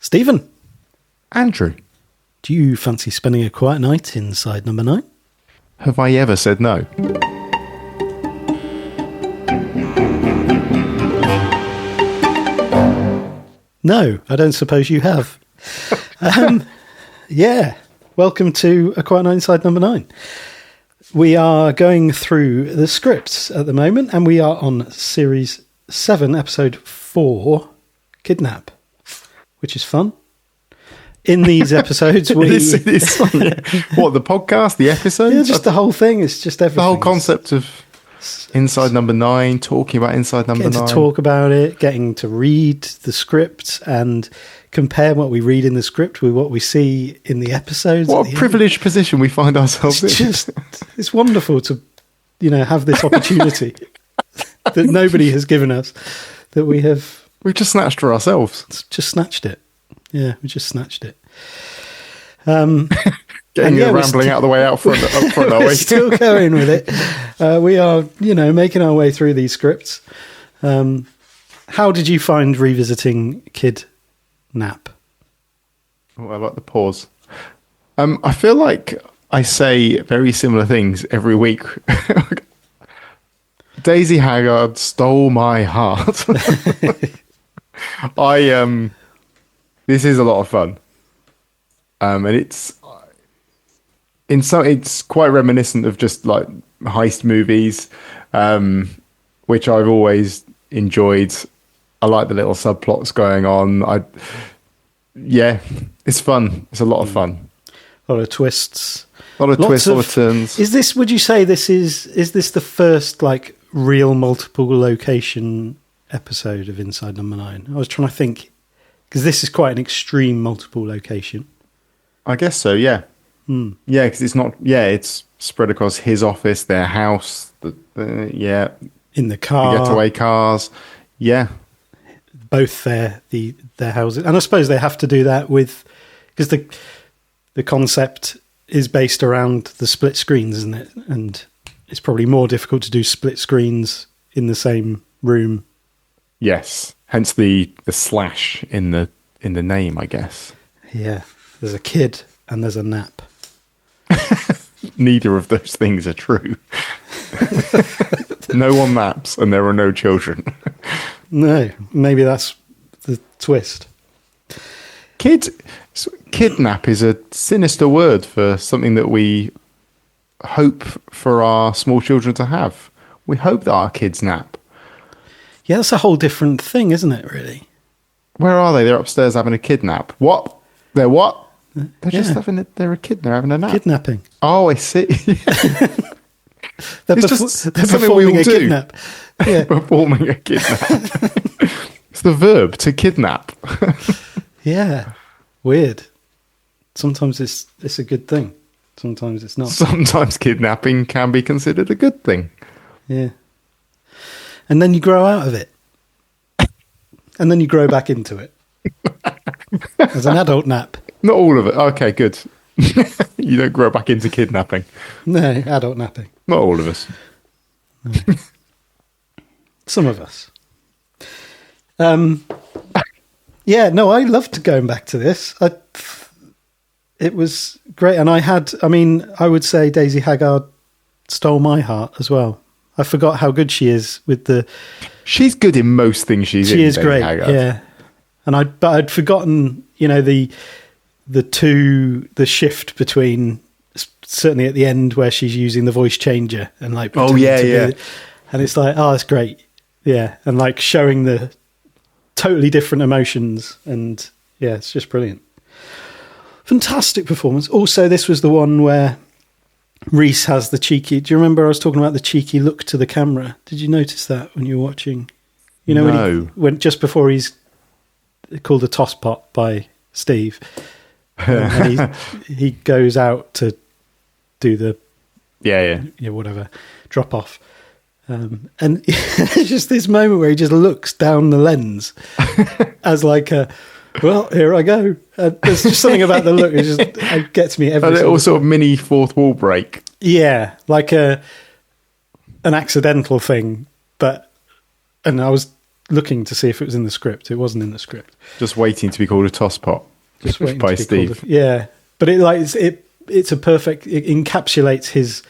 Stephen, Andrew, do you fancy spending a quiet night inside number 9? have I ever said no? No, I don't suppose you have. Yeah, welcome to A Quiet Night Inside Number 9. We are going through the scripts at the moment, and we are on Series 7, Episode 4, Kidnap, which is fun. In these episodes, we... it is fun, yeah. What, the podcast, the episodes? Yeah, just the whole thing. It's just everything. The whole concept of Inside Number 9, talking about Inside Number 9. Getting to talk about it, getting to read the script and compare what we read in the script with what we see in the episodes. What a privileged position we find ourselves in. It's wonderful to, have this opportunity that nobody has given us, that we've just snatched for ourselves. Just snatched it. Yeah, we just snatched it. Getting rambling out of the way out front, are we? We're still going with it. We are, making our way through these scripts. How did you find revisiting Kidnap? Oh, I like the pause. I feel like I say very similar things every week. Daisy Haggard stole my heart. This is a lot of fun. And it's quite reminiscent of just like heist movies, which I've always enjoyed. I like the little subplots going on. It's fun. It's a lot of fun. A lot of twists. A lot of twists, a lot of turns. Would you say this is this the first like real multiple location episode of Inside Number 9? I was trying to think, because this is quite an extreme multiple location. I guess so, yeah. Yeah, because it's not... Yeah, it's spread across his office, their house, in the car. The getaway cars, yeah. Both their houses. And I suppose they have to do that with... Because the concept is based around the split screens, isn't it? And it's probably more difficult to do split screens in the same room. Yes. Hence the slash in the name, I guess. Yeah. There's a kid and there's a nap. Neither of those things are true. No one naps and there are no children. No, maybe that's the twist. Kidnap is a sinister word for something that we hope for our small children to have. We hope that our kids nap. Yeah, that's a whole different thing, isn't it, really? Where are they? They're upstairs having a kidnap. What? They're what? They're just they're a kid. They're having a nap. Kidnapping. Oh, I see. They're performing a kidnap. Yeah. Performing a kidnap. It's the verb to kidnap. Yeah. Weird. Sometimes it's a good thing. Sometimes it's not. Sometimes kidnapping can be considered a good thing. Yeah. And then you grow out of it. And then you grow back into it. As an adult nap. Not all of it. Okay, good. You don't grow back into kidnapping. No, adult napping. Not all of us. No. Some of us. Yeah, no, I loved going back to this. It was great. And I would say Daisy Haggard stole my heart as well. I forgot how good she is with the... She's good in most things she's in. She is great, Haggard. yeah. But I'd forgotten, the shift between, certainly at the end where she's using the voice changer and like... Oh, yeah. And it's like, oh, that's great. Yeah. And like showing the totally different emotions. And yeah, it's just brilliant. Fantastic performance. Also, this was the one where Reese has the cheeky... Do you remember I was talking about the cheeky look to the camera? Did you notice that when you were watching? No. When just before he's called a toss pot by Steve. And he goes out to do the... Yeah, whatever, drop off. And it's just this moment where he just looks down the lens as like a... Well, here I go. There's just something about the look. It gets me every a little sort of mini fourth wall break. Yeah, like an accidental thing. And I was looking to see if it was in the script. It wasn't in the script. Just waiting to be called a tosspot. Just waiting by to be Steve. Yeah, but it's a perfect. It encapsulates his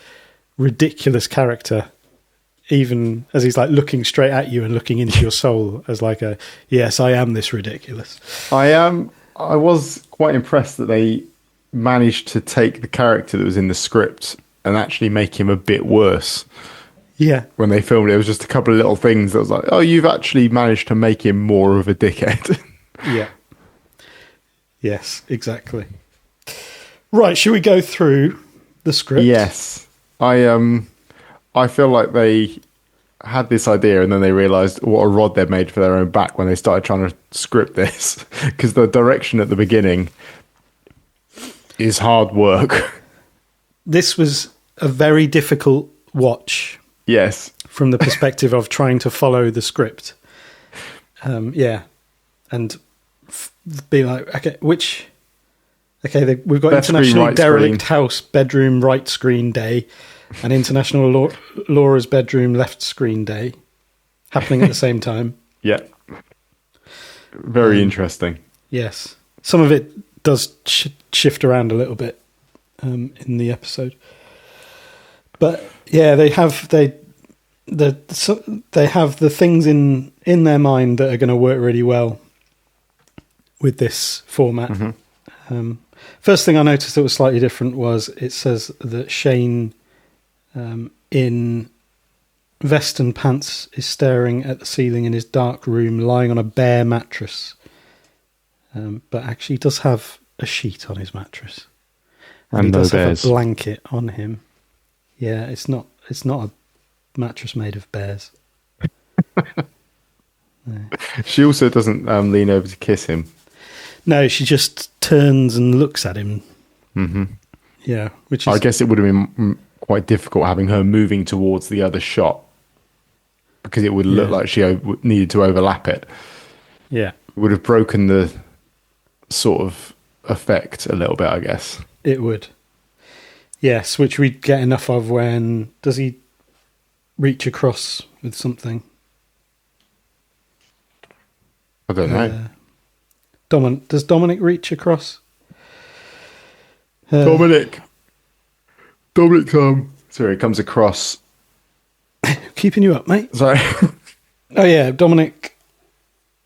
ridiculous character, even as he's like looking straight at you and looking into your soul as like a yes, I am this ridiculous. I was quite impressed that they managed to take the character that was in the script and actually make him a bit worse. Yeah. When they filmed it, it was just a couple of little things that was like, oh, you've actually managed to make him more of a dickhead. Yeah. Yes, exactly. Right, should we go through the script? Yes. I feel like they had this idea and then they realised what a rod they'd made for their own back when they started trying to script this. Because the direction at the beginning is hard work. This was a very difficult watch. Yes. From the perspective of trying to follow the script. Yeah. And be like, okay, we've got Left International screen, right Derelict screen. House Bedroom Right Screen Day and International Laura's Bedroom Left Screen Day happening at the same time. Yeah. Very interesting. Yes. Some of it does shift around a little bit in the episode. But yeah, they have the things in their mind that are going to work really well with this format. Mm-hmm. First thing I noticed that was slightly different was it says that Shane in vest and pants is staring at the ceiling in his dark room, lying on a bare mattress. But actually, he does have a sheet on his mattress, and he does have a blanket on him. Yeah, it's not a mattress made of bears. No. She also doesn't lean over to kiss him. No, she just turns and looks at him. Mm-hmm. Yeah, which is, I guess it would have been quite difficult having her moving towards the other shot because it would look like she needed to overlap it. Yeah, it would have broken the sort of effect a little bit, I guess. It would. Yes, which we get enough of when... Does he reach across with something? I don't know. Does Dominic reach across? Dominic, sorry, it comes across. Keeping you up, mate. Sorry. Oh, yeah, Dominic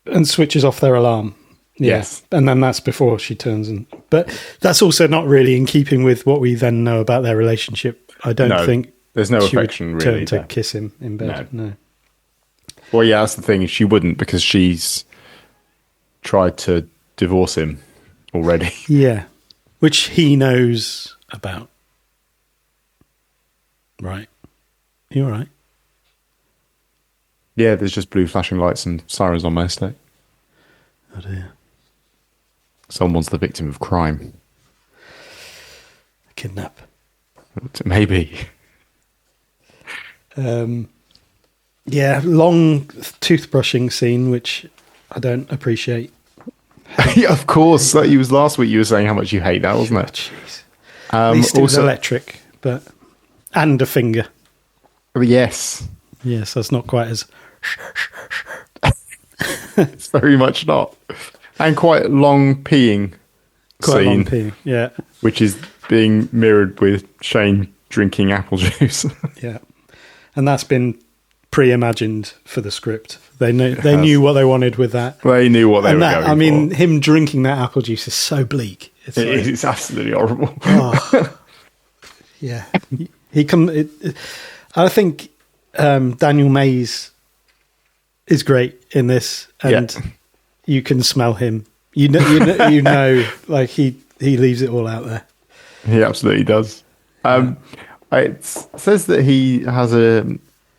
and switches off their alarm. Yeah. Yes. And then that's before she turns. But that's also not really in keeping with what we then know about their relationship. I don't think there's no she affection would really turn to kiss him in bed. No. Well, yeah, that's the thing. She wouldn't because she's tried to divorce him already. Yeah. Which he knows about. Right. You all right? Yeah, there's just blue flashing lights and sirens on my estate. Oh dear. Someone's the victim of crime. A kidnap. Maybe. Yeah, long toothbrushing scene, which I don't appreciate. Yeah, of course. Like you was last week. You were saying how much you hate that, wasn't it? Jeez. At least it was electric, and a finger. Yes. Yes, that's not quite as. It's very much not, and quite long peeing. Quite long peeing, yeah. Which is being mirrored with Shane drinking apple juice. Yeah, and that's been pre-imagined for the script. They knew what they wanted with that. They knew what they were going for. I mean, him drinking that apple juice is so bleak. It's absolutely horrible. Oh, yeah, I think Daniel Mays is great in this, and you can smell him. You know, like he leaves it all out there. He absolutely does. It says that he has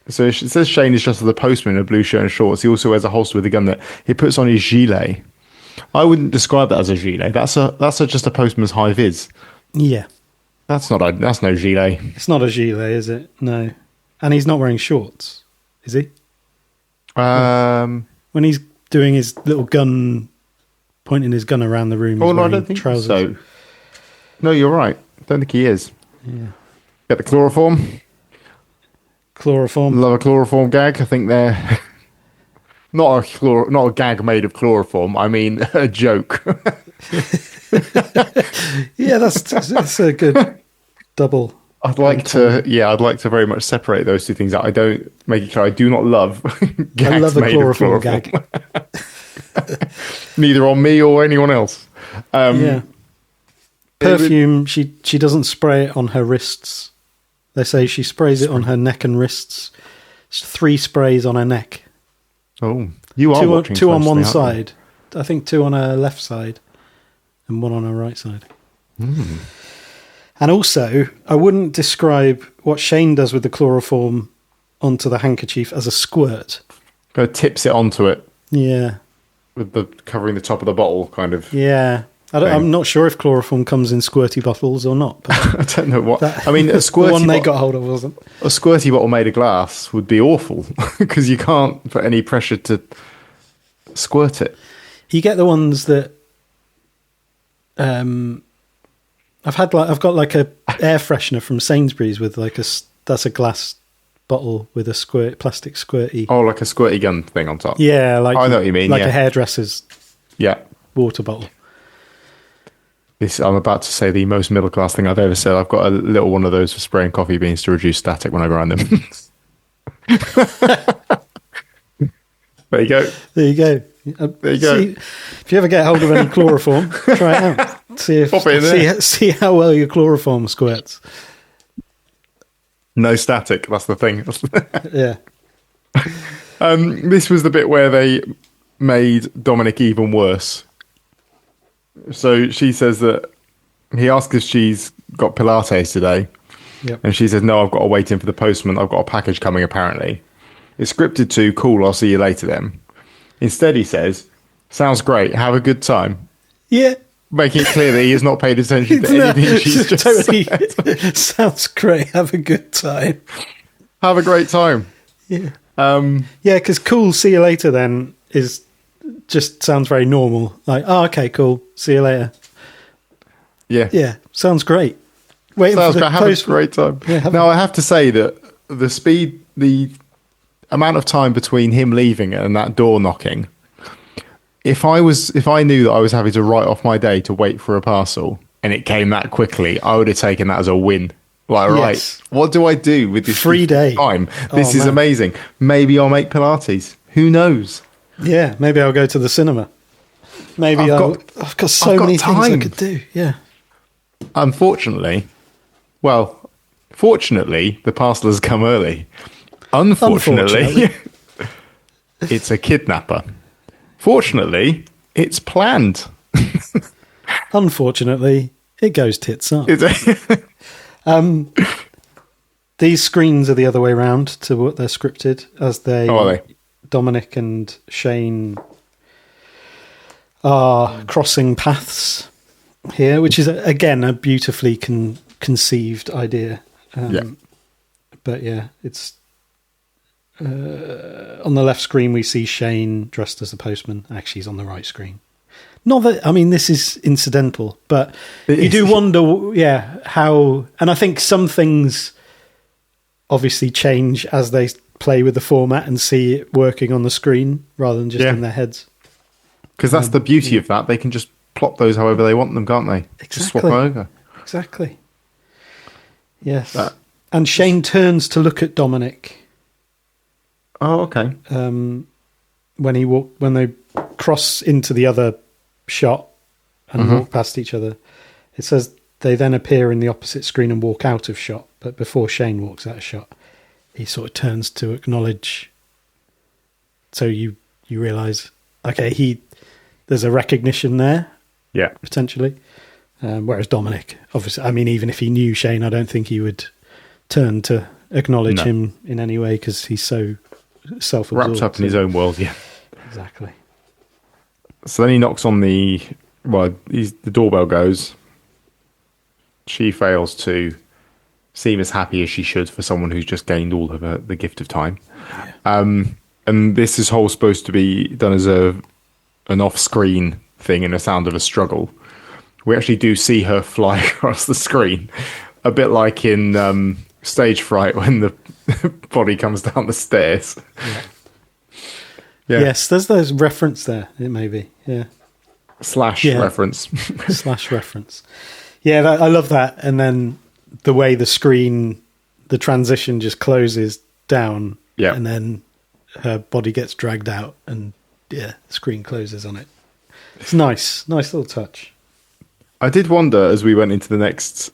So it says Shane is just the postman in a blue shirt and shorts. He also wears a holster with a gun that he puts on his gilet. I wouldn't describe that as a gilet. That's just a postman's high vis. Yeah, that's no gilet. It's not a gilet, is it? No, and he's not wearing shorts, is he? When he's doing his little gun, pointing his gun around the room. Oh no, I don't think so. No, you're right. I don't think he is. Yeah. Get the chloroform. Chloroform. Love a chloroform gag. I think they're Not a gag made of chloroform. I mean, a joke. Yeah, that's a good double. I'd like to very much separate those two things out. I don't make it clear. I do not love gags I love a made chloroform of chloroform. gag. Neither on me or anyone else. Yeah. Perfume, she doesn't spray it on her wrists. They say she sprays it on her neck and wrists. It's 3 sprays on her neck. Oh, you are watching two on one closely, aren't side. I think 2 on her left side and 1 on her right side. And also, I wouldn't describe what Shane does with the chloroform onto the handkerchief as a squirt. Kind of tips it onto it. Yeah. With the covering the top of the bottle, kind of. Yeah. I'm not sure if chloroform comes in squirty bottles or not. But I don't know what. I mean, a squirty the one they got hold of wasn't. A squirty bottle made of glass would be awful because you can't put any pressure to squirt it. You get the ones that I've got like a air freshener from Sainsbury's with that's a glass bottle with a plastic squirty. Oh, like a squirty gun thing on top. Yeah, like I know what you mean. Like a hairdresser's water bottle. I'm about to say the most middle class thing I've ever said. I've got a little one of those for spraying coffee beans to reduce static when I grind them. There you go. There you go. There you go. If you ever get hold of any chloroform, try it out. See how well your chloroform squirts. No static. That's the thing. Yeah. This was the bit where they made Dominic even worse. So she says that he asks if she's got Pilates today. Yep. And she says, no, I've got to wait in for the postman. I've got a package coming, apparently. It's scripted to, cool, I'll see you later then. Instead, he says, sounds great, have a good time. Yeah. Making it clear that he has not paid attention to anything she's just totally said. Sounds great, have a good time. Have a great time. Yeah. Yeah, because cool, see you later then just sounds very normal. Like, oh, okay, cool, see you later. Yeah. Yeah, sounds great. Sounds great, have a great time. Yeah, now, I have to say that the amount of time between him leaving and that door knocking, if I knew that I was having to write off my day to wait for a parcel and it came that quickly, I would have taken that as a win. Like, right, what do I do with this free day time? This is amazing. Maybe I'll make Pilates. Who knows? Yeah, maybe I'll go to the cinema. Maybe I've got so many things I could do. Yeah. Fortunately, the parcel has come early. Unfortunately, it's a kidnapper. Fortunately, it's planned. Unfortunately, it goes tits up. These screens are the other way around to what they're scripted, as Dominic and Shane are crossing paths here, which is again a beautifully conceived idea. But yeah, it's on the left screen we see Shane dressed as a postman. Actually, he's on the right screen. Not that, I mean, this is incidental, but you do wonder, how... And I think some things obviously change as they play with the format and see it working on the screen rather than just in their heads. Because that's the beauty of that. They can just plot those however they want them, can't they? Exactly. Just swap over. Exactly. Yes. And Shane turns to look at Dominic. Oh, okay. When they cross into the other shot and walk past each other, it says they then appear in the opposite screen and walk out of shot. But before Shane walks out of shot, he sort of turns to acknowledge. So you realise, okay, there's a recognition there, potentially. Whereas Dominic, obviously, I mean, even if he knew Shane, I don't think he would turn to acknowledge him in any way because he's so self-absorbed. Wrapped up in his own world, yeah. Exactly. So then he knocks on the doorbell goes. She fails to seem as happy as she should for someone who's just gained all of the gift of time. Yeah. And this is whole supposed to be done as an off-screen thing and a sound of a struggle. We actually do see her fly across the screen, a bit like in Stage Fright when the body comes down the stairs. Yeah. Yes, there's reference there. It may be. Yeah. Slash Yeah. reference. Slash reference. Yeah, I love that. And then the way the screen, the transition just closes down. Yeah. And then her body gets dragged out and the screen closes on it. It's nice. Nice little touch. I did wonder as we went into the next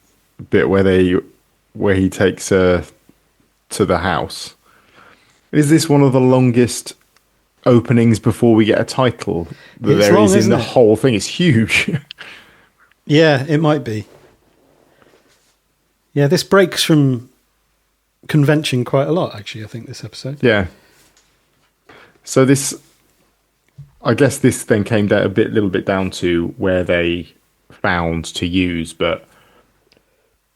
bit where he takes her to the house. Is this one of the longest openings before we get a title that It's there long, is in isn't the it? whole thing? It's huge. Yeah, it might be. Yeah, this breaks from convention quite a lot, actually, I think, this episode. Yeah. So I guess this then came down little bit down to where they found to use,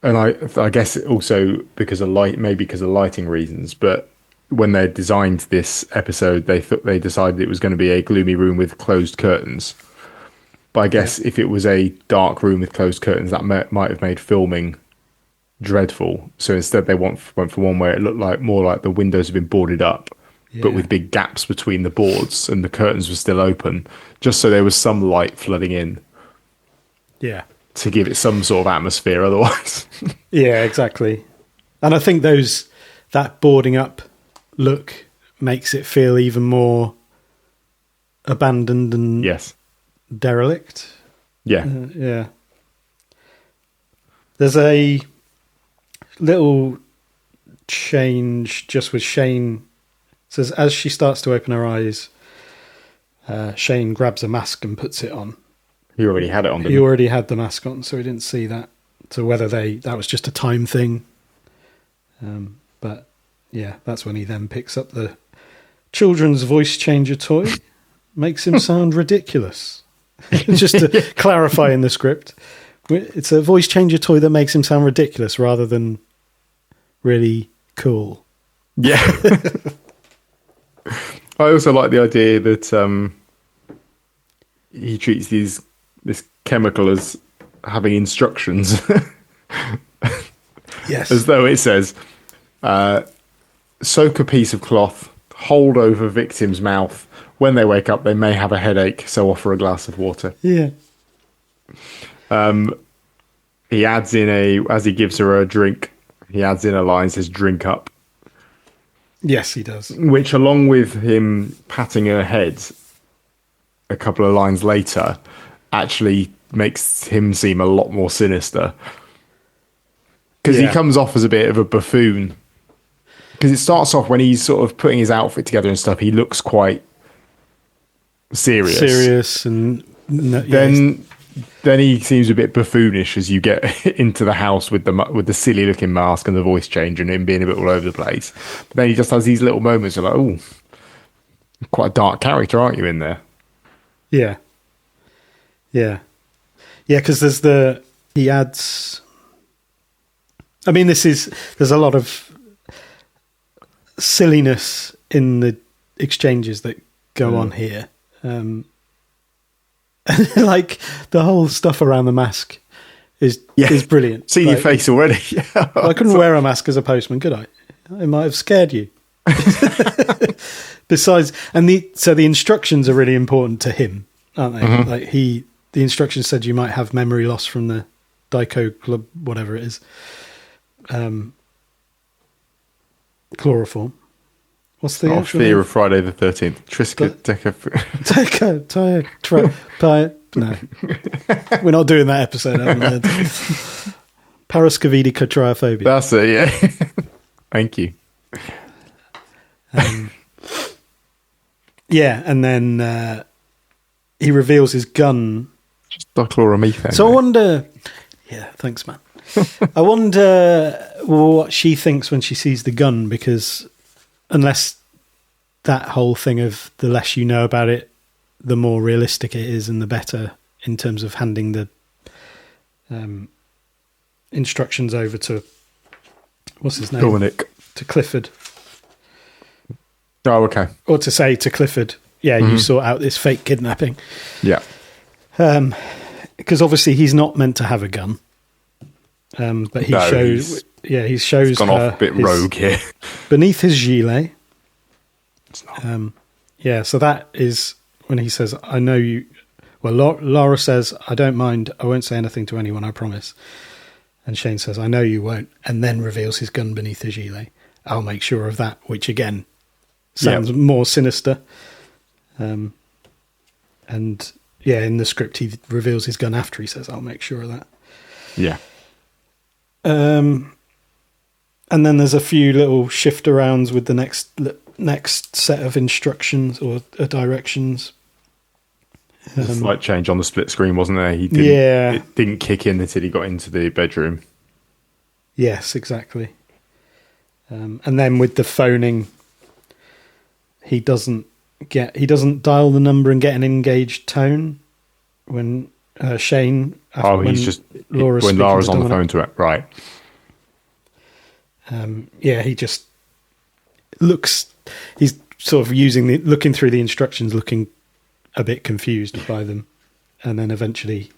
and I guess also because of lighting reasons, but when they designed this episode, they decided it was going to be a gloomy room with closed curtains. But I guess if it was a dark room with closed curtains, that might have made filming dreadful. So instead, they went for one where it looked more like the windows had been boarded up, but with big gaps between the boards, and the curtains were still open, just so there was some light flooding in. Yeah. To give it some sort of atmosphere, otherwise. Yeah, exactly. And I think that boarding up look makes it feel even more abandoned and derelict. Yeah. Yeah. There's a little change just with Shane. It says, as she starts to open her eyes, Shane grabs a mask and puts it on. He already had it on. He already had the mask on, so he didn't see that. So whether that was just a time thing. But yeah, that's when he then picks up the children's voice changer toy. Makes him sound ridiculous. Just to clarify in the script, it's a voice changer toy that makes him sound ridiculous rather than really cool. Yeah. I also like the idea that he treats this chemical as having instructions. Yes. As though it says, soak a piece of cloth, hold over victim's mouth. When they wake up, they may have a headache, so offer a glass of water. Yeah. He adds in as he gives her a drink, he adds in a line that says, drink up. Yes, he does. Which, along with him patting her head a couple of lines later, actually makes him seem a lot more sinister. Because he comes off as a bit of a buffoon. Because it starts off when he's sort of putting his outfit together and stuff, he looks quite serious. And then he seems a bit buffoonish as you get into the house with the silly looking mask and the voice change and him being a bit all over the place. But then he just has these little moments of like, oh, quite a dark character, aren't you, in there? Yeah. Yeah. Yeah, because he adds... I mean, there's a lot of silliness in the exchanges that go on here. Like the whole stuff around the mask is brilliant. See your face already. I couldn't wear a mask as a postman, could I? It might have scared you. Besides, so the instructions are really important to him, aren't they? Mm-hmm. Like the instructions said you might have memory loss from the Dico Club, whatever it is. Chloroform. What's the actual Fear name? of Friday the 13th. No. We're not doing that episode. I haven't heard. Parascovidica triophobia. That's it, yeah. Thank you. Yeah, and then he reveals his gun. Just dichloromethane. So I wonder... Yeah, thanks, man. I wonder what she thinks when she sees the gun, because unless that whole thing of the less you know about it, the more realistic it is and the better in terms of handing the instructions over to... What's his name? Dominic. To Clifford. Oh, okay. Or to say to Clifford, you sort out this fake kidnapping. Yeah. Because obviously he's not meant to have a gun. But he shows He's gone her off a bit rogue here. beneath his gilet. It's not. Yeah, so that is when he says, I know you... Well, Laura says, I don't mind. I won't say anything to anyone, I promise. And Shane says, I know you won't. And then reveals his gun beneath the gilet. I'll make sure of that, which again sounds more sinister. And yeah, in the script, he reveals his gun after he says, I'll make sure of that. Yeah. And then there's a few little shift arounds with the next set of instructions or directions. There's a slight change on the split screen, wasn't there? It didn't kick in until he got into the bedroom. Yes, exactly. And then with the phoning, he doesn't dial the number and get an engaged tone when Shane. Laura's on the phone to it, right? He just looks. He's sort of looking through the instructions, looking a bit confused by them, and then eventually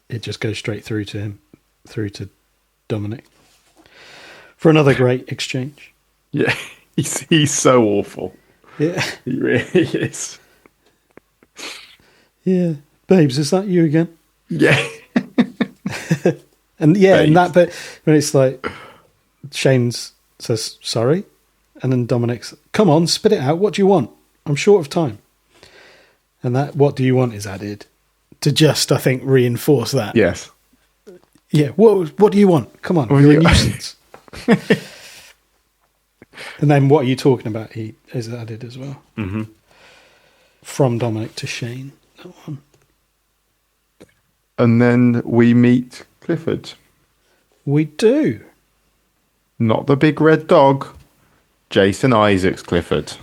it just goes straight through to him, through to Dominic, for another great exchange. Yeah, he's so awful. Yeah, he really is. Yeah, babes, is that you again? Yeah. And yeah, and that bit when it's like Shane says sorry, and then Dominic's, come on, spit it out. What do you want? I'm short of time. And that "what do you want" is added to just, I think, reinforce that. Yes. Yeah. What do you want? Come on, you're a nuisance. And then "what are you talking about?" he is added as well. Mm-hmm. From Dominic to Shane. That one. And then we meet Clifford. We do. Not the big red dog. Jason Isaacs Clifford.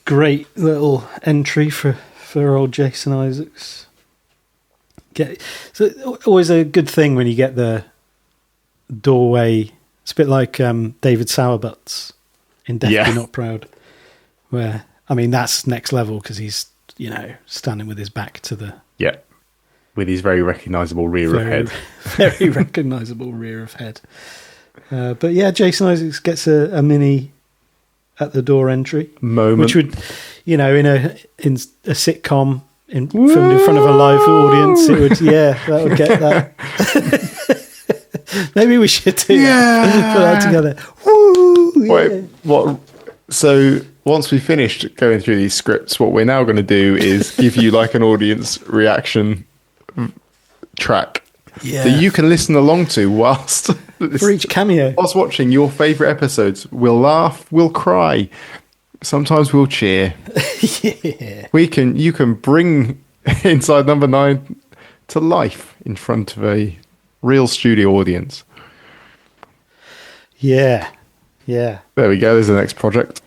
Great little entry for old Jason Isaacs. So always a good thing when you get the doorway. It's a bit like David Sowerbutts in Definitely Not Proud, where, I mean, that's next level because he's, standing with his back to the... Yeah, with his very recognisable rear of head. Very recognisable rear of head. But yeah, Jason Isaacs gets a mini at the door entry moment, which would, in a sitcom filmed in front of a live audience, it would, that would get that. Maybe we should do that. Put that together. Woo, yeah. Wait, what? So once we finished going through these scripts, what we're now going to do is give you like an audience reaction track that you can listen along to whilst for each cameo. Whilst watching your favourite episodes. We'll laugh, we'll cry, sometimes we'll cheer. Yeah. You can bring Inside Number 9 to life in front of a real studio audience. Yeah. There we go. There's the next project.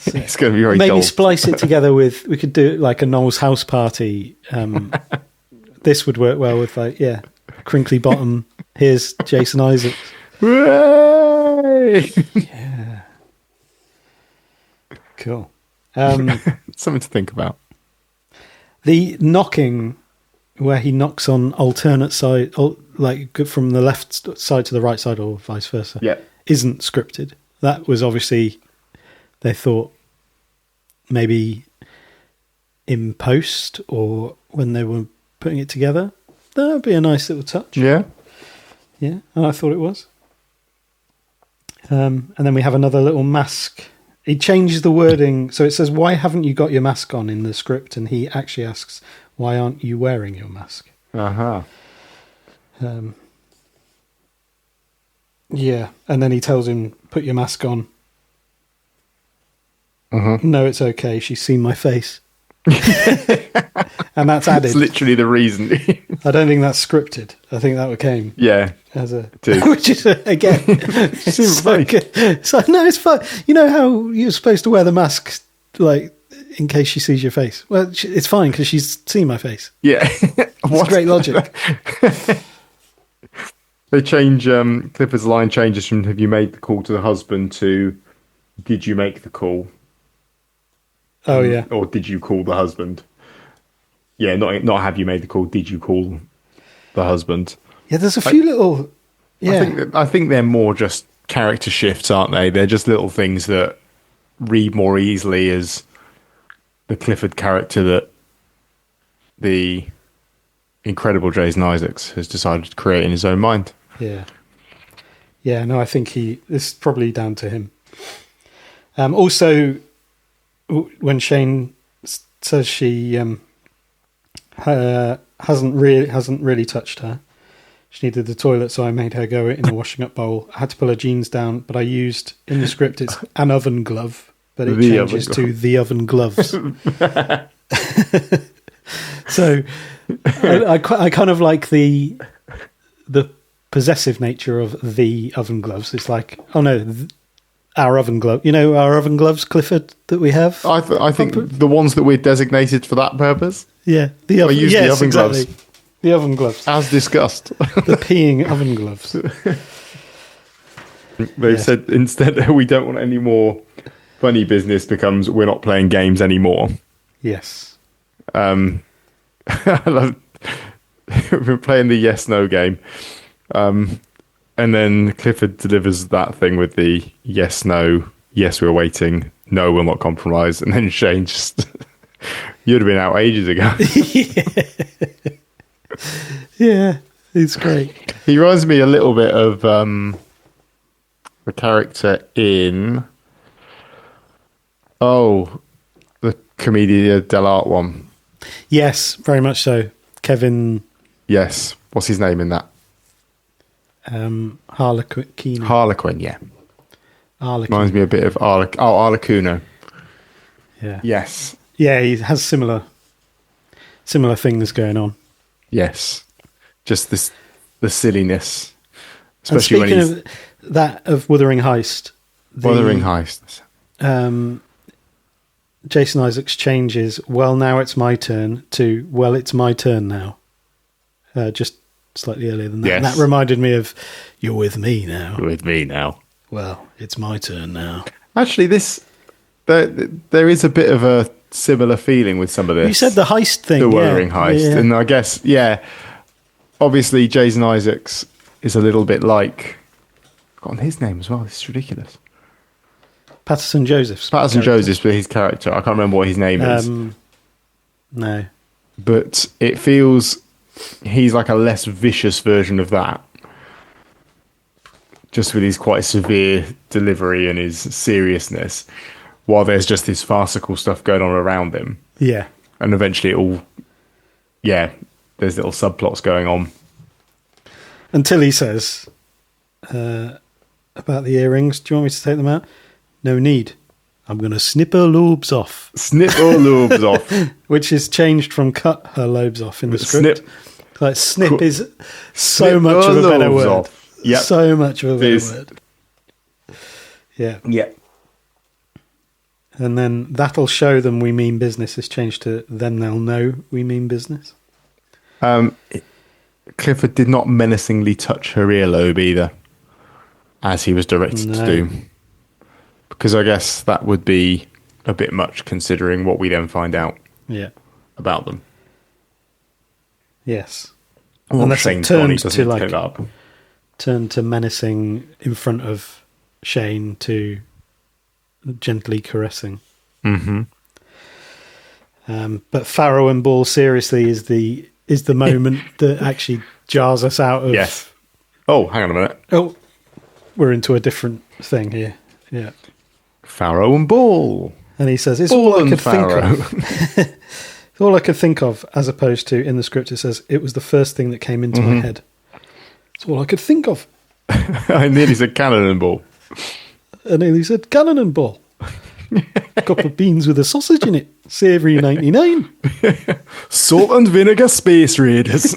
It's going to be very maybe dull. Splice it together with. We could do it like a Noel's house party. This would work well with crinkly bottom. Here's Jason Isaacs. Hooray! Yeah. Cool. Something to think about. The knocking, where he knocks on alternate side, like from the left side to the right side, or vice versa, isn't scripted. That was obviously, they thought, maybe in post or when they were putting it together. That would be a nice little touch. Yeah. Yeah, and I thought it was. And then we have another little mask. He changes the wording. So it says, why haven't you got your mask on in the script? And he actually asks, why aren't you wearing your mask? Uh-huh. Yeah, and then he tells him, put your mask on. Uh-huh. No, it's okay. She's seen my face. And that's added. It's literally the reason. I don't think that's scripted. I think that came as a... Which is, again, it's so good. It's like, no, it's fine. You know how you're supposed to wear the mask, like, in case she sees your face? Well, it's fine because she's seen my face. Yeah. It's great logic. They change, Clifford's line changes from have you made the call to the husband to did you make the call? Oh, yeah. Or did you call the husband? Yeah, not have you made the call, did you call the husband? Yeah, there's a few little... Yeah. I think they're more just character shifts, aren't they? They're just little things that read more easily as the Clifford character that the incredible Jason Isaacs has decided to create in his own mind. Yeah. Yeah, no, I think this is probably down to him. Also, when Shane says she hasn't really touched her, she needed the toilet, so I made her go in a washing up bowl. I had to pull her jeans down, but I used, in the script, it's an oven glove, but it changes to the oven gloves. So I kind of like the possessive nature of the oven gloves. It's like, oh no, our oven glove. You know our oven gloves, Clifford, that we have? I think the ones that we're designated for that purpose. Yeah, the oven, the oven exactly. gloves. The oven gloves. As discussed. The peeing oven gloves. They've said instead we don't want any more funny business becomes we're not playing games anymore. Yes. I love we've been playing the yes/no game. And then Clifford delivers that thing with the yes/no, yes, we're waiting, no, we'll not compromise. And then Shane just, you'd have been out ages ago. Yeah, it's great. He reminds me a little bit of the character in, the Commedia dell'arte one. Yes, very much so. Kevin. Yes. What's his name in that? Harlequin. Harlequin, yeah. Harlequin. Reminds me a bit of Arlecuno. Yeah. Yes. Yeah, he has similar things going on. Yes. Just the silliness. And Especially when he's... of Wuthering Heist. Wuthering Heist. Jason Isaacs changes, well, now it's my turn, to, well, it's my turn now. Just slightly earlier than that. Yes. And that reminded me of, you're with me now. You're with me now. Well, it's my turn now. Actually, there is a bit of a similar feeling with some of this. You said the heist thing. The Wuthering Heist. Yeah. And I guess, obviously Jason Isaacs is a little bit like... I've forgotten his name as well. This is ridiculous. Patterson Joseph's but his character. I can't remember what his name is. No. But it feels he's like a less vicious version of that. Just with his quite severe delivery and his seriousness, while there's just this farcical stuff going on around him. Yeah. And eventually there's little subplots going on. Until he says about the earrings, do you want me to take them out? No need. I'm going to snip her lobes off. Snip her lobes off. Which is changed from cut her lobes off in the script. Like snip is so much of a better word. Yep. So much of a better word. Yeah. Yeah. And then that'll show them we mean business is changed to then they'll know we mean business. Clifford did not menacingly touch her earlobe either, as he was directed to do. Because I guess that would be a bit much considering what we then find out about them. Yes. Unless it turned to menacing in front of Shane to gently caressing. Mm-hmm. But Farrow and Ball seriously is the moment that actually jars us out of... Yes. Oh, hang on a minute. Oh, we're into a different thing here. Yeah. Farrow and Ball. And he says, it's all I could think of. It's all I could think of, as opposed to, in the script, it says, it was the first thing that came into my head. It's all I could think of. I nearly said cannonball. I nearly said cannonball. A couple of beans with a sausage in it. Savoury 99. Salt and vinegar space raiders.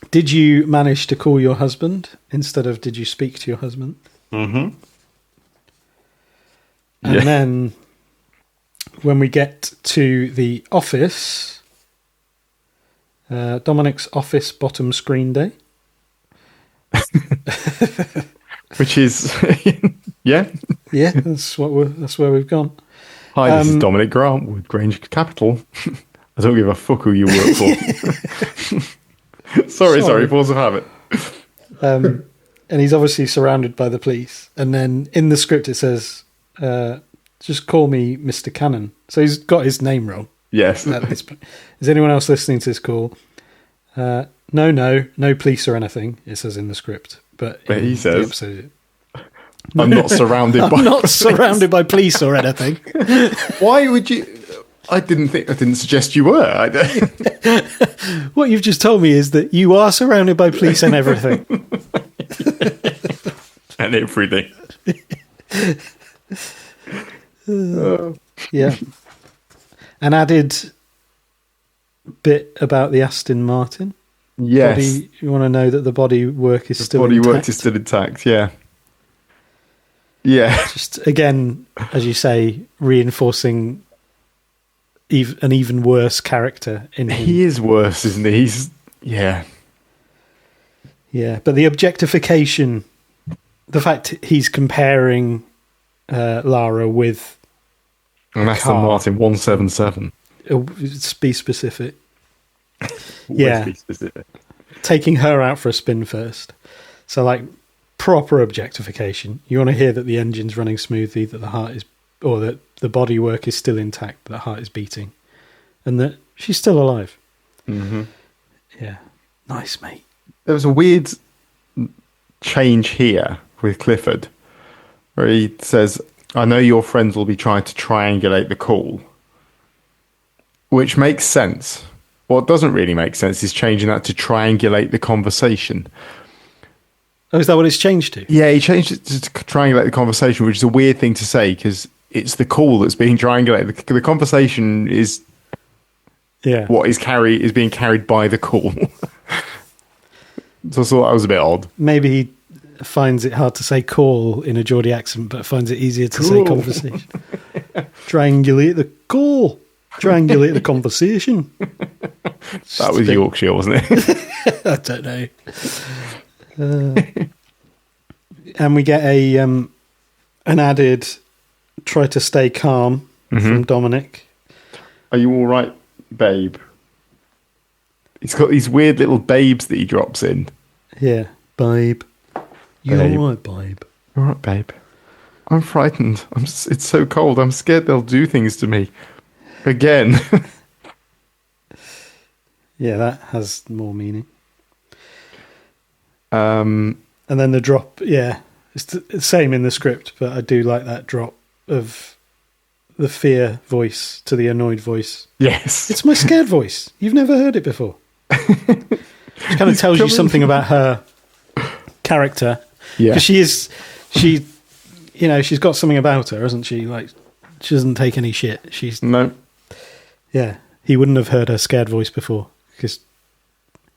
Did you manage to call your husband instead of did you speak to your husband? Mm-hmm. And then when we get to the office, Dominic's office bottom screen day. Which is, yeah, that's where we've gone. Hi, this is Dominic Grant with Grange Capital. I don't give a fuck who you work for. sorry, force of habit. and he's obviously surrounded by the police. And then in the script it says, just call me Mr. Cannon. So he's got his name wrong. Yes. Is anyone else listening to this call? No police or anything, it says in the script. But he says, episode, I'm not surrounded by I'm not surrounded by police or anything. Why would you? I didn't suggest you were. What you've just told me is that you are surrounded by police and everything. And everything. Yeah. An added bit about the Aston Martin. Yes. You want to know that the bodywork is still intact. Bodywork is still intact, yeah. Yeah. Just, again, as you say, reinforcing an even worse character in him. He is worse, isn't he? Yeah. Yeah, but the objectification, the fact he's comparing Lara with an Aston Martin 177. Be specific. Yeah. Be specific. Taking her out for a spin first. So, like, proper objectification. You want to hear that the engine's running smoothly, that the heart is, or that the bodywork is still intact, that the heart is beating, and that she's still alive. Mm-hmm. Yeah. Nice, mate. There was a weird change here with Clifford, where he says, I know your friends will be trying to triangulate the call, which makes sense. What doesn't really make sense is changing that to triangulate the conversation. Oh, is that what it's changed to? Yeah, he changed it to triangulate the conversation, which is a weird thing to say because it's the call that's being triangulated. The conversation is what is being carried by the call. So I thought that was a bit odd. Maybe he finds it hard to say call in a Geordie accent, but finds it easier to say conversation. Triangulate the call. Triangulate the conversation. That was Yorkshire, wasn't it? I don't know. And we get an added try to stay calm from Dominic. Are you all right, babe? He's got these weird little babes that he drops in. Yeah, babe. You all right, babe? All right, babe. I'm frightened. It's so cold. I'm scared they'll do things to me. Again. Yeah, that has more meaning. And then the drop, it's the same in the script, but I do like that drop of the fear voice to the annoyed voice. Yes. It's my scared voice. You've never heard it before. It kind of tells you something about her character. Yeah. Because she's got something about her, hasn't she? Like, she doesn't take any shit. No. Yeah. He wouldn't have heard her scared voice before because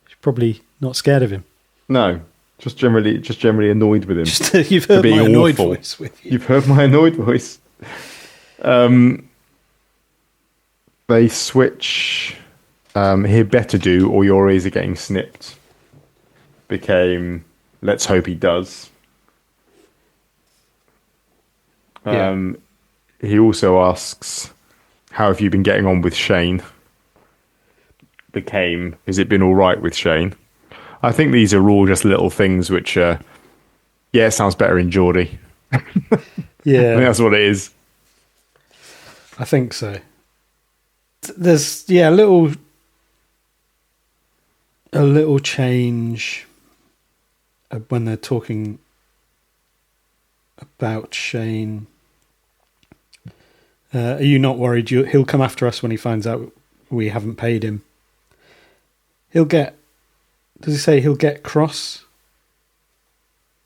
she's probably not scared of him. No. Just generally annoyed with him. You've heard my annoyed voice with you. You've heard my annoyed voice. They switch he'd better do or your ears are getting snipped. Became let's hope he does. He also asks, how have you been getting on with Shane? Became, has it been all right with Shane? I think these are all just little things which, it sounds better in Geordie. Yeah. I think that's what it is. I think so. There's, a little change when they're talking about Shane. Are you not worried? He'll come after us when he finds out we haven't paid him. Does he say he'll get cross?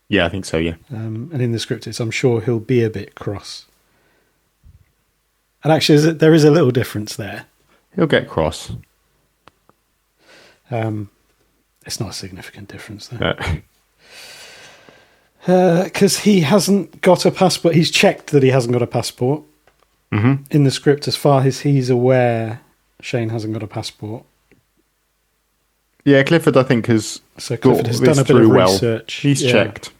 Yeah, I think so, yeah. And in the script it's, I'm sure he'll be a bit cross. And actually, there is a little difference there. He'll get cross. It's not a significant difference there. Because he hasn't got a passport. He's checked that he hasn't got a passport. Mm-hmm. In the script, as far as he's aware, Shane hasn't got a passport. Yeah, Clifford, I think, has done a bit of research. He's checked.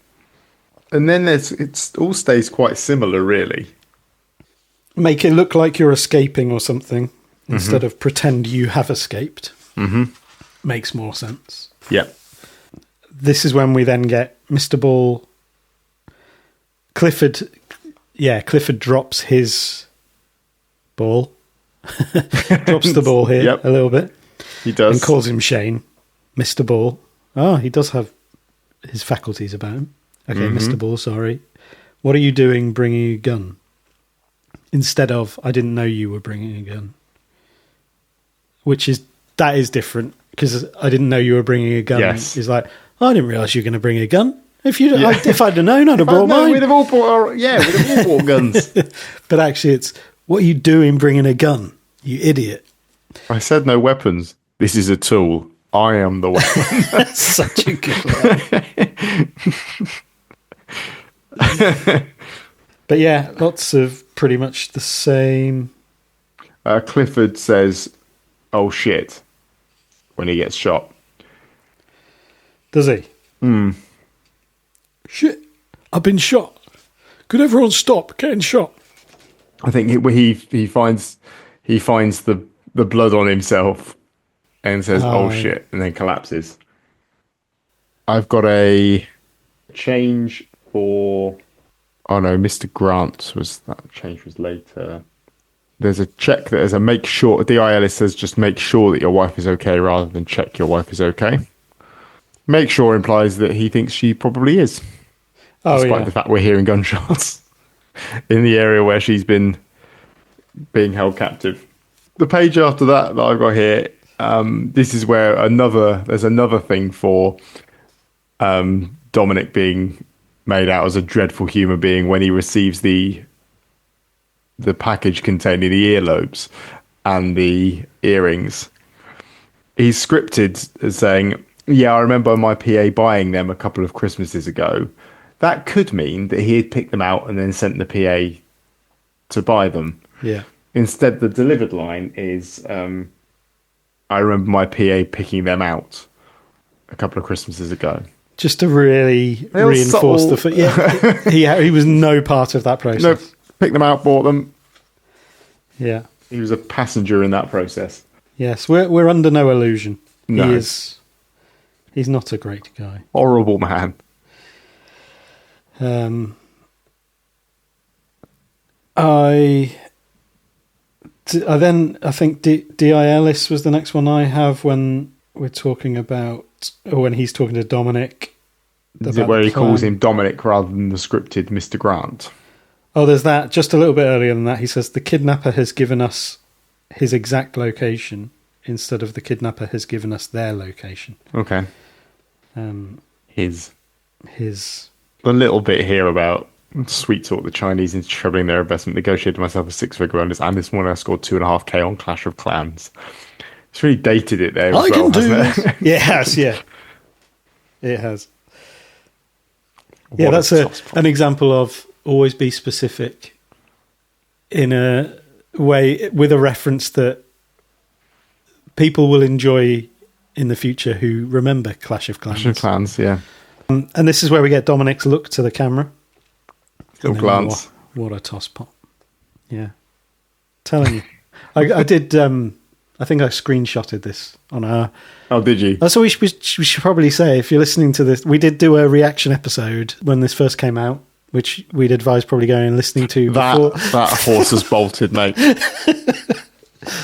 And then it all stays quite similar, really. Make it look like you're escaping or something, instead of pretend you have escaped. Mm-hmm. Makes more sense. Yeah. this is when we then get Mr. Ball. Clifford drops his ball. Drops the ball here a little bit. He does. And calls him Shane. Mr. Ball. Oh, he does have his faculties about him. Okay, Mr. Ball, sorry. What are you doing bringing a gun? Instead of, I didn't know you were bringing a gun. That is different, because I didn't know you were bringing a gun. Yes. He's like, I didn't realise you were going to bring a gun. If I'd have known, I'd have brought mine. We'd have all bought guns. But actually, it's, what are you doing bringing a gun, you idiot? I said no weapons. This is a tool. I am the weapon. That's such a good line. But yeah, lots of pretty much the same. Clifford says, "Oh shit," when he gets shot. Does he? Shit, I've been shot. Could everyone stop getting shot? I think he finds the blood on himself and says, "Oh shit," and then collapses. I've got a change for. Oh no, Mr. Grant that change was later. There's a check that is a make sure. DIL says just make sure that your wife is okay rather than check your wife is okay. Make sure implies that he thinks she probably is. Despite the fact we're hearing gunshots in the area where she's been being held captive. The page after that I've got here, this is where there's another thing for Dominic being made out as a dreadful human being when he receives the package containing the earlobes and the earrings. He's scripted as saying, "Yeah, I remember my PA buying them a couple of Christmases ago." That could mean that he had picked them out and then sent the PA to buy them. Yeah. Instead, the delivered line is, "I remember my PA picking them out a couple of Christmases ago." Just to really reinforce he was no part of that process. No, picked them out, bought them. Yeah. He was a passenger in that process. Yes, we're under no illusion. No. He's not a great guy. Horrible man. I think D.I.Ellis was the next one I have when we're talking about, or when he's talking to Dominic. Is it where he calls him Dominic rather than the scripted Mr. Grant? Oh, there's that. Just a little bit earlier than that, he says, the kidnapper has given us his exact location instead of the kidnapper has given us their location. Okay. His. A little bit here about sweet talk the Chinese into trebling their investment, negotiated myself a 6-figure bonus, and this morning I scored 2.5k on Clash of Clans. It's really dated it there. I can do this. Yeah, it has, yeah. It has. Yeah, that's an example of always be specific in a way with a reference that people will enjoy in the future who remember Clash of Clans. Clash of Clans, yeah. And this is where we get Dominic's look to the camera. Little glance. What a toss pot. Yeah. Telling you. I did, I think I screenshotted this on our... Oh, did you? That's what we should probably say. If you're listening to this, we did do a reaction episode when this first came out, which we'd advise probably going and listening to before. That horse has bolted, mate.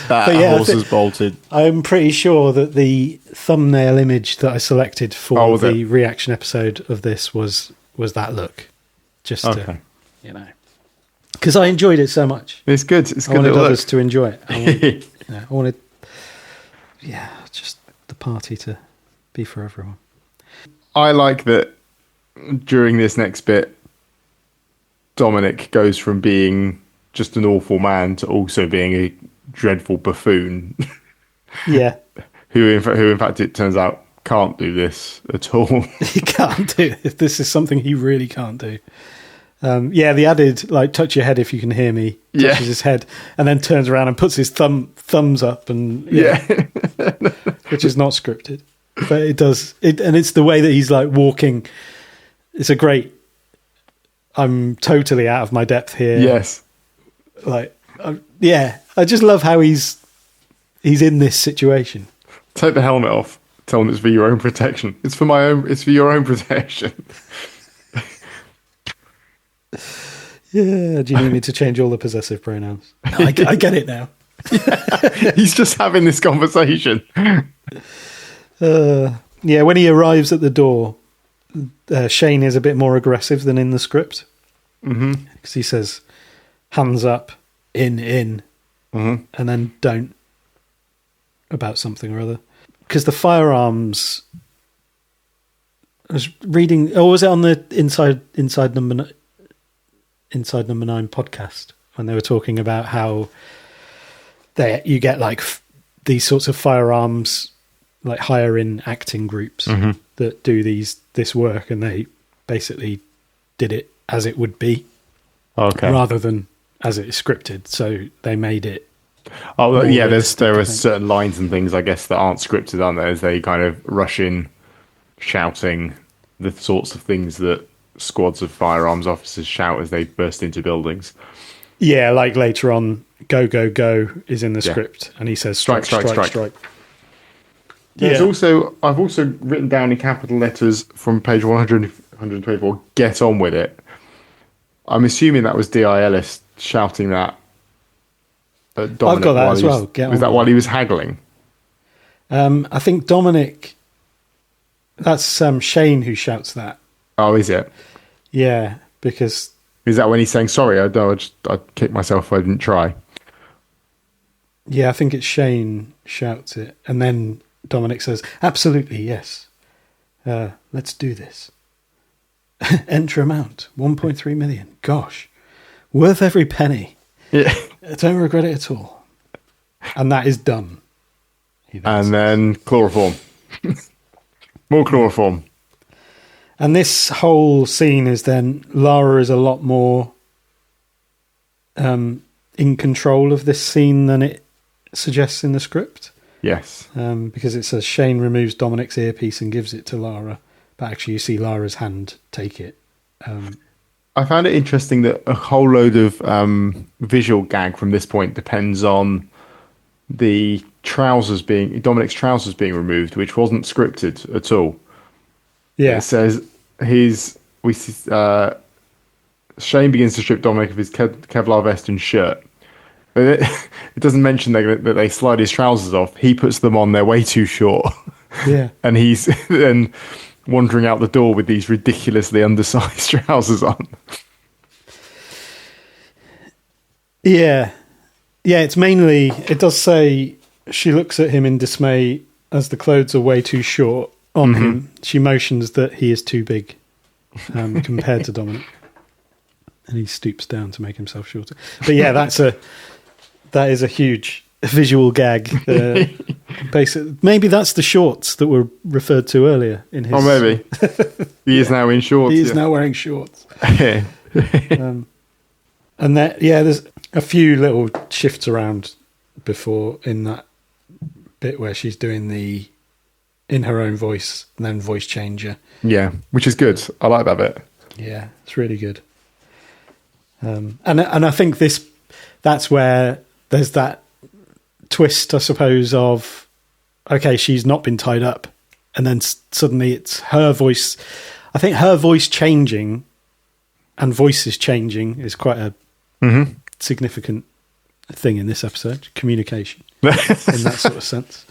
Horse has bolted. I'm pretty sure that the thumbnail image that I selected for the reaction episode of this was that look. Just to, because I enjoyed it so much. It's good. It's good. I wanted others to enjoy it. I wanted, just the party to be for everyone. I like that during this next bit, Dominic goes from being just an awful man to also being a dreadful buffoon. Yeah. who in fact it turns out can't do this at all. He can't do this. This is something he really can't do. The added touch your head if you can hear me. Touches his head and then turns around and puts his thumbs up and which is not scripted, but it does it, and it's the way that he's walking. It's a great. I'm totally out of my depth here. Yes, I just love how he's in this situation. Take the helmet off. Tell them it's for your own protection. It's for my own. It's for your own protection. Yeah. Do you need me to change all the possessive pronouns? No, I get it now. He's just having this conversation. Yeah. When he arrives at the door, Shane is a bit more aggressive than in the script. Because he says, "Hands up, in," and then "don't" about something or other. Because the firearms, I was reading. Oh, was it on the Inside Number 9 podcast when they were talking about how you get like these sorts of firearms, like higher in acting groups that do this work, and they basically did it as it would be, rather than as it is scripted. So they made it. Oh well, yeah, there are certain lines and things, I guess, that aren't scripted, aren't there? As they kind of rush in, shouting the sorts of things that squads of firearms officers shout as they burst into buildings. Yeah, like later on, "Go, go, go" is in the script, and he says strike, strike, strike, strike. There's also, I've also written down in capital letters from page 124, "Get on with it." I'm assuming that was D.I. Ellis shouting that at Dominic. I've got that as well. Was that while he was haggling? I think Dominic, that's Shane who shouts that. Oh, is it? Yeah, because... Is that when he's saying, "Sorry, I'd kick myself if I didn't try"? Yeah, I think it's Shane shouts it. And then Dominic says, "Absolutely, yes. Let's do this. Enter amount, 1.3 million. Gosh, worth every penny. Yeah. I don't regret it at all." And that is done. And then chloroform. More chloroform. And this whole scene is then Lara is a lot more in control of this scene than it suggests in the script. Yes. Because it says Shane removes Dominic's earpiece and gives it to Lara, but actually you see Lara's hand take it. I found it interesting that a whole load of visual gag from this point depends on the Dominic's trousers being removed, which wasn't scripted at all. Yeah. It says Shane begins to strip Dominic of his Kevlar vest and shirt. But it doesn't mention that they slide his trousers off. He puts them on, they're way too short. Yeah. And he's then wandering out the door with these ridiculously undersized trousers on. Yeah. Yeah, it's mainly, it does say she looks at him in dismay as the clothes are way too short on him. She motions that he is too big compared to Dominic. And he stoops down to make himself shorter. But yeah, that is a huge visual gag. Maybe that's the shorts that were referred to earlier in his... Oh, maybe. He is now in shorts. He is now wearing shorts. And that, there's a few little shifts around before in that bit where she's doing in her own voice and then voice changer. Yeah, which is good. I like that bit. Yeah, it's really good. And I think that's where there's that twist, I suppose, of, okay, she's not been tied up. And then suddenly it's her voice. I think her voice changing and voices changing is quite a significant thing in this episode. Communication in that sort of sense.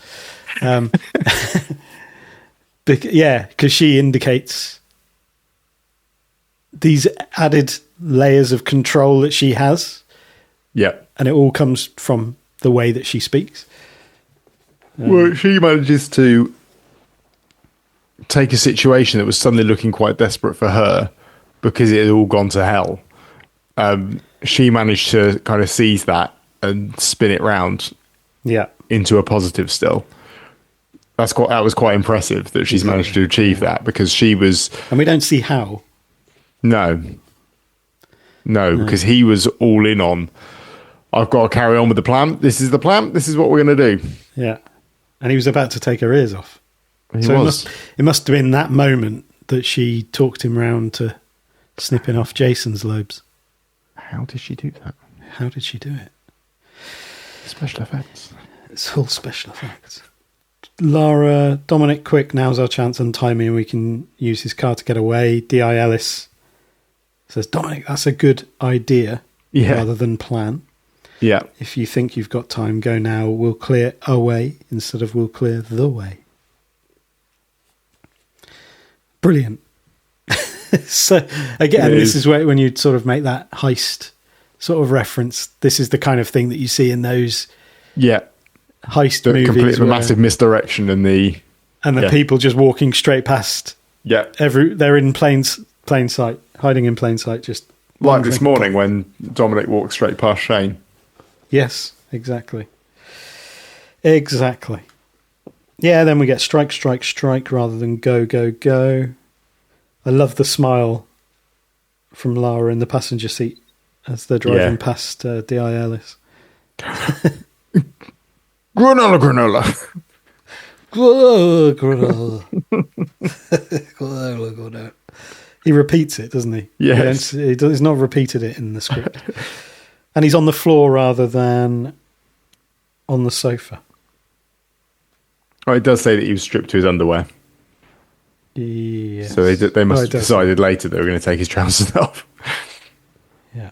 Because she indicates these added layers of control that she has. Yeah. And it all comes from the way that she speaks. Well, she manages to take a situation that was suddenly looking quite desperate for her because it had all gone to hell. She managed to kind of seize that and spin it round into a positive still. That was quite impressive that she's managed to achieve that, because she was... And we don't see how. No, because he was all in on, "I've got to carry on with the plan. This is the plan. This is what we're going to do." Yeah. And he was about to take her ears off. It must have been that moment that she talked him round to snipping off Jason's lobes. How did she do that? How did she do it? Special effects. It's all special effects. Lara, Dominic, quick, now's our chance, untie me and we can use his car to get away. D.I. Ellis says, Dominic, that's a good idea rather than plan. Yeah. If you think you've got time, go now. We'll clear a way instead of we'll clear the way. Brilliant. So, again, this is where when you sort of make that heist sort of reference, this is the kind of thing that you see in those heist movies. Complete massive misdirection in the... And the people just walking straight past. Yeah. They're in plain sight, hiding in plain sight, just... Like this morning when Dominic walked straight past Shane. Yes, exactly. Exactly. Yeah, then we get strike, strike, strike rather than go, go, go. I love the smile from Lara in the passenger seat as they're driving past D.I. Ellis. Granola, granola. Granola. Granola. He repeats it, doesn't he? Yes. He's not repeated it in the script. And he's on the floor rather than on the sofa. Oh, it does say that he was stripped to his underwear. Yes. So they must have decided later they were going to take his trousers off. Yeah.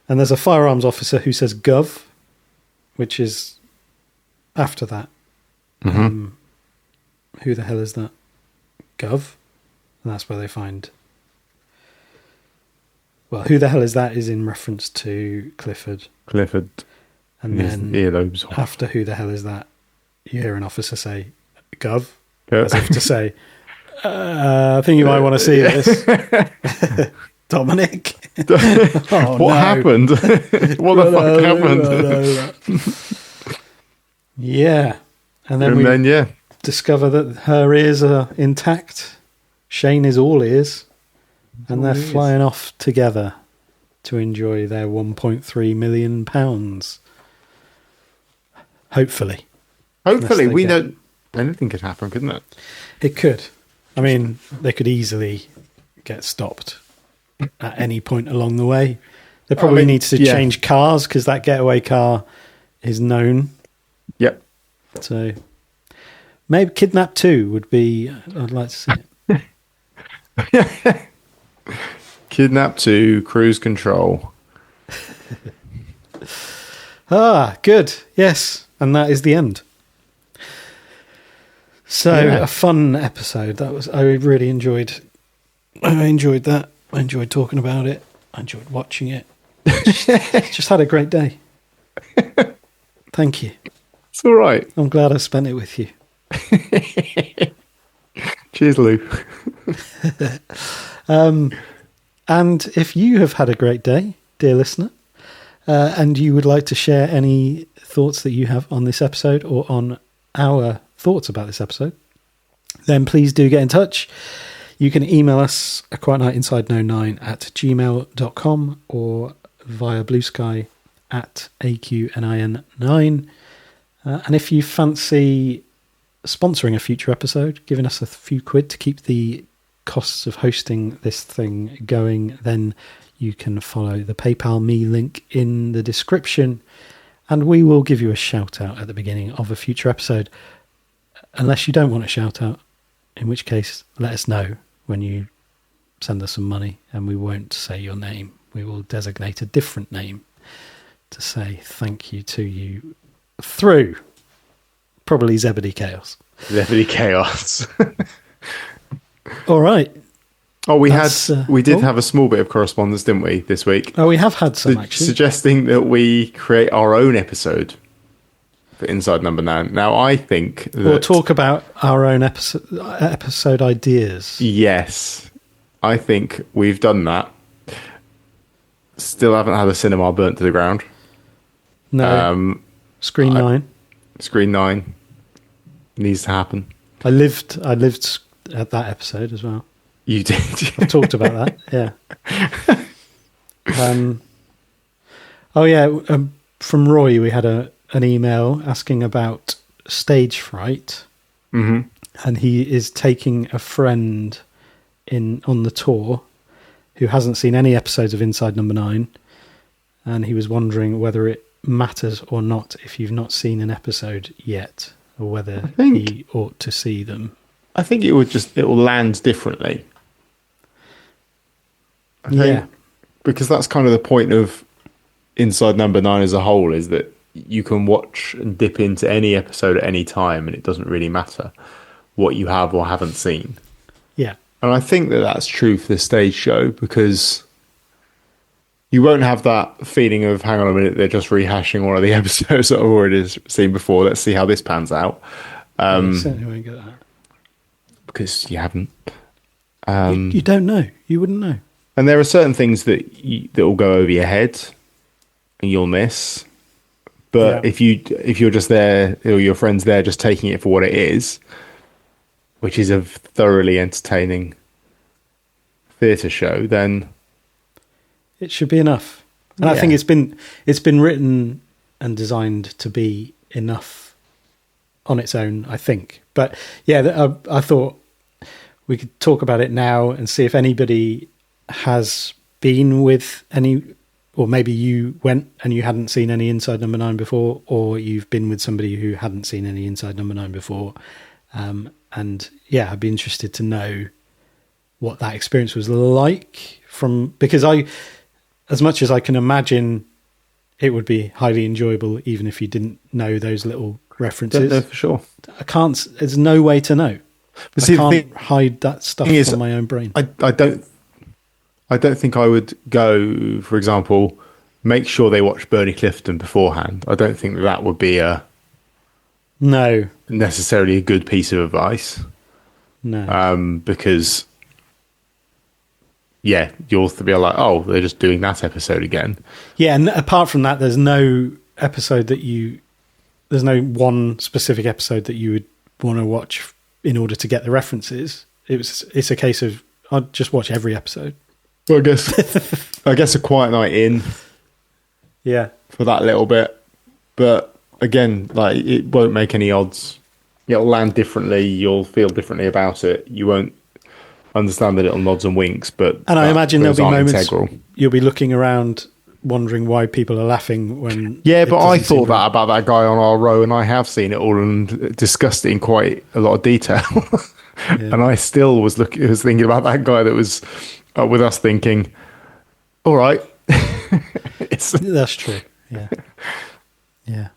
And there's a firearms officer who says Gov, which is after that. Mm-hmm. Who the hell is that? Gov? And that's where they find... Well, who the hell is that is in reference to Clifford. And then earlobes. After who the hell is that, you hear an officer say, Gov, as if to say, I think you might want to see this. Dominic. What happened? What the fuck happened? Yeah. And then we discover that her ears are intact. Shane is all ears. And they're flying off together to enjoy their £1.3 million. Hopefully. We know anything could happen, couldn't it? It could. I mean, they could easily get stopped at any point along the way. They probably need to change cars because that getaway car is known. Yep. So maybe Kidnap 2 would be... I'd like to see it. Kidnap 2, Cruise Control. Good. Yes. And that is the end. So a fun episode. I really enjoyed that. I enjoyed talking about it. I enjoyed watching it. Just had a great day. Thank you. It's all right. I'm glad I spent it with you. Cheers, Lou. And if you have had a great day, dear listener, and you would like to share any thoughts that you have on this episode or on our thoughts about this episode, then please do get in touch. You can email us at quietnightinsider9@gmail.com or via Blue Sky at AQNIN9. And if you fancy sponsoring a future episode, giving us a few quid to keep the costs of hosting this thing going, then you can follow the PayPal me link in the description and we will give you a shout out at the beginning of a future episode, unless you don't want a shout out, in which case let us know when you send us some money and we won't say your name. We will designate a different name to say thank you to you through probably Zebedee Chaos. All right. Oh, we did have a small bit of correspondence, didn't we, this week? Oh, we have had some, actually. Suggesting that we create our own episode for Inside Number 9. Now, I think that... We'll talk about our own episode ideas. Yes. I think we've done that. Still haven't had a cinema burnt to the ground. No. Screen 9. Screen 9 needs to happen. I lived at that episode as well. You did. I've talked about that. Yeah. From Roy, we had an email asking about stage fright, and he is taking a friend on the tour who hasn't seen any episodes of Inside Number 9, and he was wondering whether it matters or not if you've not seen an episode yet. or whether think- he ought to see them. I think it will land differently. I think, Yeah. because that's kind of the point of Inside Number 9 as a whole, is that you can watch and dip into any episode at any time, and it doesn't really matter what you have or haven't seen. Yeah. And I think that that's true for the stage show, because you won't have that feeling of, hang on a minute, they're just rehashing one of the episodes that I've already seen before. Let's see how this pans out. You certainly won't get that. Because you haven't. You don't know. You wouldn't know. And there are certain things that will go over your head and you'll miss. But Yeah. if you're just there, or your friend's there just taking it for what it is, which is a thoroughly entertaining theatre show, then It should be enough. And I Yeah. think it's been written and designed to be enough on its own, I think. But yeah, I thought we could talk about it now and see if anybody has been with any, or maybe you went and you hadn't seen any Inside Number 9 before, or you've been with somebody who hadn't seen any Inside Number 9 before. And yeah, I'd be interested to know what that experience was like because as much as I can imagine it would be highly enjoyable, even if you didn't know those little references. no, for sure. There's no way to know. But I see, the can't thing hide that stuff is, from my own brain. I don't think I would go, for example, make sure they watch Bernie Clifton beforehand. I don't think that would be No. necessarily a good piece of advice. No. Because you'll be like, oh, they're just doing that episode again. Yeah, and apart from that, there's no one specific episode that you would want to watch in order to get the references. It's a case of I'll just watch every episode. Well, I guess a quiet night in Yeah. for that little bit, but again, like, it won't make any odds. It'll land differently. You'll feel differently about it. You won't understand the little nods and winks, And I imagine there'll be moments integral. you'll be looking around wondering why people are laughing when... Yeah, it but I doesn't seem thought that about that guy on our row, and I have seen it all and discussed it in quite a lot of detail. Yeah. And I still was thinking about that guy that was with us, thinking, all right. That's true. Yeah. Yeah.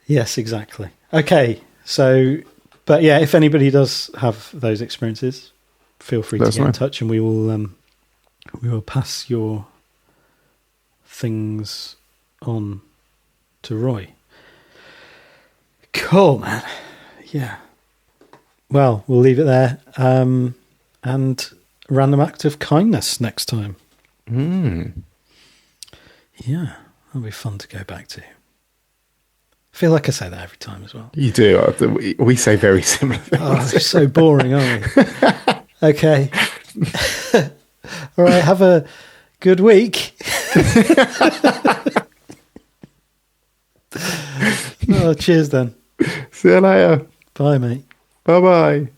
Yes, exactly. Okay. So, but yeah, if anybody does have those experiences, feel free to get in touch, and we will pass your things on to Roy. Cool, man. Yeah. Well, we'll leave it there. And random act of kindness next time. Yeah, that'll be fun to go back to. I feel like I say that every time as well. You do. We say very similar things. Oh, it's so boring, aren't we? Okay. All right, have a good week. Oh, cheers then. See you later. Bye, mate. Bye-bye.